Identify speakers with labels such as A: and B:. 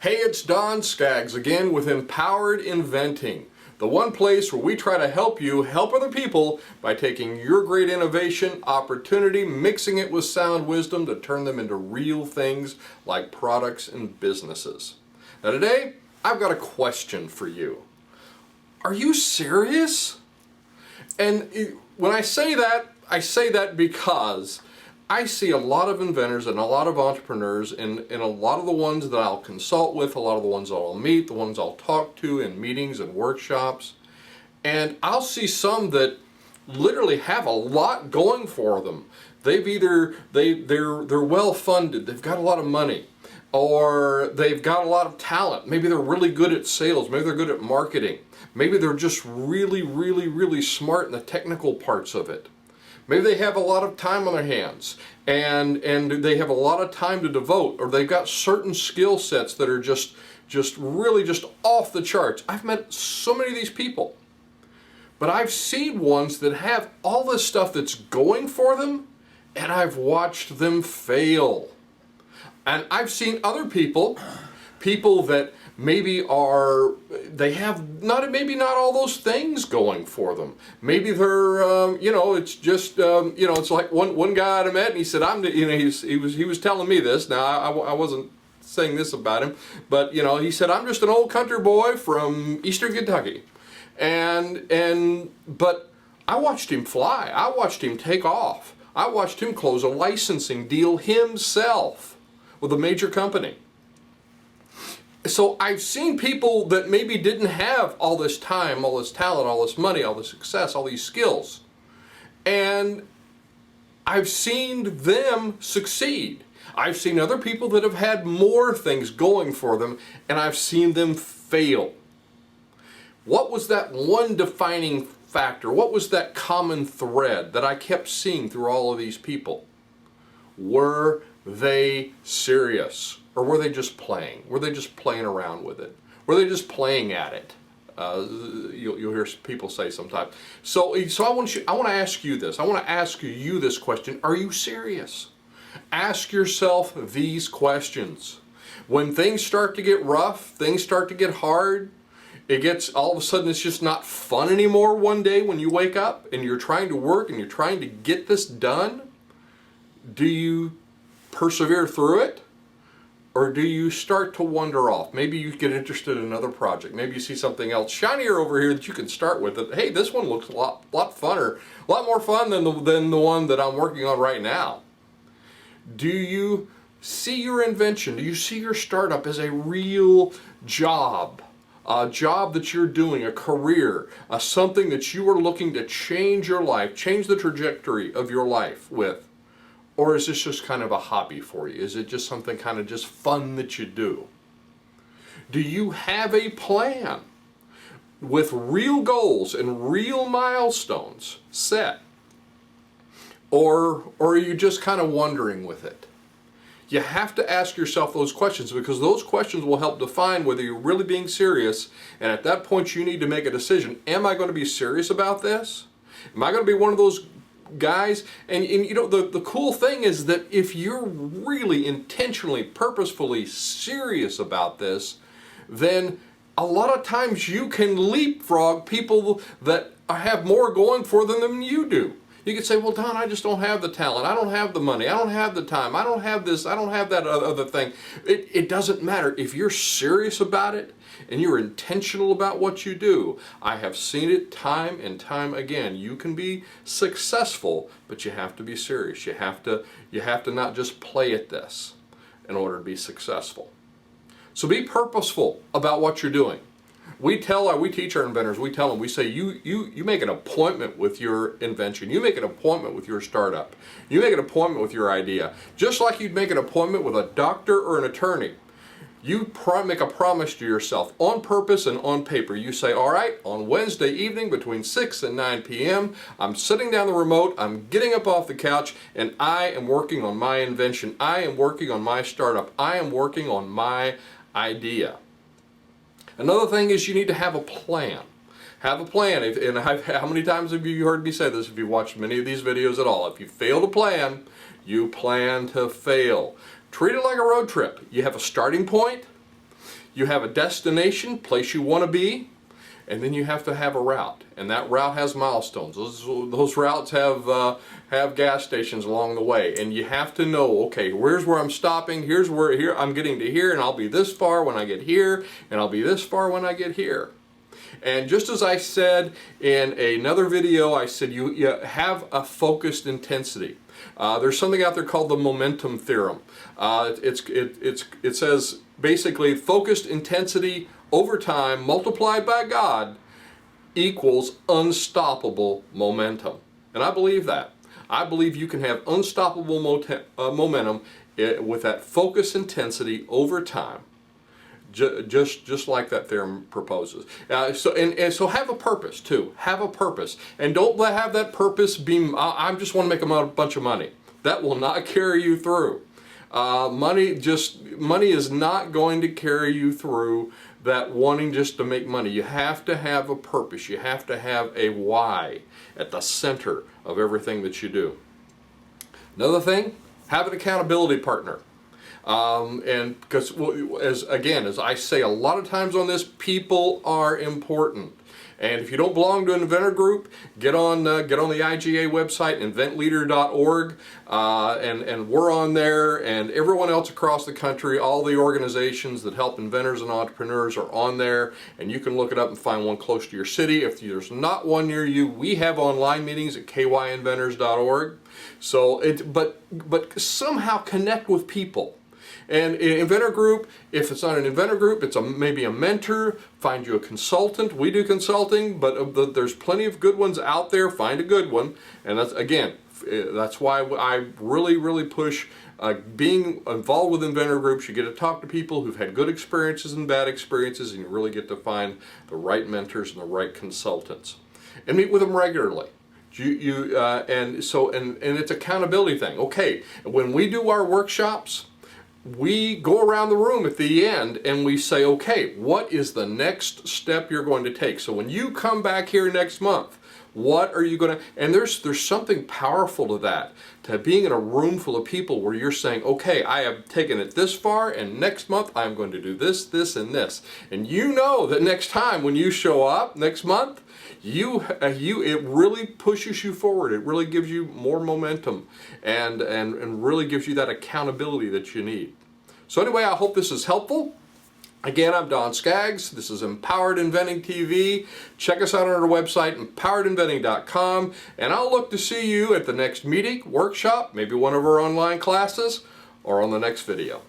A: Hey, it's Don Skaggs again with Empowered Inventing, the one place where we try to help you help other people by taking your great innovation, opportunity, mixing it with sound wisdom to turn them into real things like products and businesses. Now today, I've got a question for you. Are you serious? And when I say that because I see a lot of inventors and a lot of entrepreneurs and a lot of the ones that I'll consult with, a lot of the ones I'll meet, the ones I'll talk to in meetings and workshops, and I'll see some that literally have a lot going for them. They're well funded, they've got a lot of money, or they've got a lot of talent. Maybe they're really good at sales, maybe they're good at marketing, maybe they're just really smart in the technical parts of it. Maybe they have a lot of time on their hands and they have a lot of time to devote, or they've got certain skill sets that are just really off the charts. I've met so many of these people, but I've seen ones that have all this stuff that's going for them, and I've watched them fail. And I've seen other people that maybe they have maybe not all those things going for them. Maybe they're it's just it's like one guy I met, and he said he was telling me this. Now I wasn't saying this about him, but he said, I'm just an old country boy from Eastern Kentucky, but I watched him fly. I watched him take off. I watched him close a licensing deal himself with a major company. So I've seen people that maybe didn't have all this time, all this talent, all this money, all this success, all these skills. And I've seen them succeed. I've seen other people that have had more things going for them, and I've seen them fail. What was that one defining factor? What was that common thread that I kept seeing through all of these people? Were they serious? Or were they just playing? Were they just playing around with it? Were they just playing at it? You'll hear people say sometimes. So I want to ask you this. I want to ask you this question. Are you serious? Ask yourself these questions. When things start to get rough, things start to get hard, all of a sudden it's just not fun anymore one day when you wake up and you're trying to work and you're trying to get this done. Do you persevere through it? Or do you start to wander off? Maybe you get interested in another project. Maybe you see something else shinier over here that you can start with. Hey, this one looks a lot funner, a lot more fun than the one that I'm working on right now. Do you see your invention? Do you see your startup as a real job? A job that you're doing, a career, something that you are looking to change your life, change the trajectory of your life with? Or is this just kind of a hobby for you? Is it just something kind of just fun that you do? Do you have a plan with real goals and real milestones set? Or are you just kind of wandering with it? You have to ask yourself those questions, because those questions will help define whether you're really being serious, and at that point you need to make a decision. Am I going to be serious about this? Am I going to be one of those guys? And the cool thing is that if you're really intentionally, purposefully serious about this, then a lot of times you can leapfrog people that have more going for them than you do. You could say, well, Don, I just don't have the talent, I don't have the money, I don't have the time, I don't have this, I don't have that other thing. It doesn't matter. If you're serious about it and you're intentional about what you do, I have seen it time and time again. You can be successful, but you have to be serious. You have to not just play at this in order to be successful. So be purposeful about what you're doing. We teach our inventors, we say, you make an appointment with your invention. You make an appointment with your startup. You make an appointment with your idea. Just like you'd make an appointment with a doctor or an attorney. You make a promise to yourself on purpose and on paper. You say, all right, on Wednesday evening between 6 and 9 p.m., I'm sitting down the remote, I'm getting up off the couch, and I am working on my invention. I am working on my startup. I am working on my idea. Another thing is you need to have a plan. Have a plan. How many times have you heard me say this if you watched many of these videos at all? If you fail to plan, you plan to fail. Treat it like a road trip. You have a starting point, you have a destination, place you want to be, and then you have to have a route, and that route has milestones. Those routes have gas stations along the way, and you have to know, okay, here's where I'm stopping, here's where here I'm getting to here, and I'll be this far when I get here, and I'll be this far when I get here. And just as I said in another video, I said you have a focused intensity. There's something out there called the momentum theorem. It says basically focused intensity over time multiplied by God equals unstoppable momentum. And I believe that. I believe you can have unstoppable momentum with that focused intensity over time. Just like that theorem proposes. So have a purpose too. Have a purpose, and don't have that purpose be I just want to make a bunch of money. That will not carry you through. Money is not going to carry you through that wanting just to make money. You have to have a purpose. You have to have a why at the center of everything that you do. Another thing, have an accountability partner. And because as I say a lot of times on this, people are important. And if you don't belong to an inventor group, get on the IGA website, inventleader.org, and we're on there, and everyone else across the country, all the organizations that help inventors and entrepreneurs are on there, and you can look it up and find one close to your city. If there's not one near you, we have online meetings at kyinventors.org. So but somehow connect with people. And an inventor group, if it's not an inventor group, it's maybe a mentor, find you a consultant. We do consulting, but there's plenty of good ones out there. Find a good one. And that's why I really push being involved with inventor groups. You get to talk to people who've had good experiences and bad experiences, and you really get to find the right mentors and the right consultants. And meet with them regularly. And it's accountability thing. Okay, when we do our workshops, we go around the room at the end and we say, okay, what is the next step you're going to take? So when you come back here next month, what are you going to, and there's something powerful to that, to being in a room full of people where you're saying, okay, I have taken it this far, and next month I'm going to do this, this, and this. And you know that next time when you show up next month, it really pushes you forward. It really gives you more momentum and really gives you that accountability that you need. So anyway, I hope this is helpful. Again, I'm Don Skaggs. This is Empowered Inventing TV. Check us out on our website, empoweredinventing.com, and I'll look to see you at the next meeting, workshop, maybe one of our online classes, or on the next video.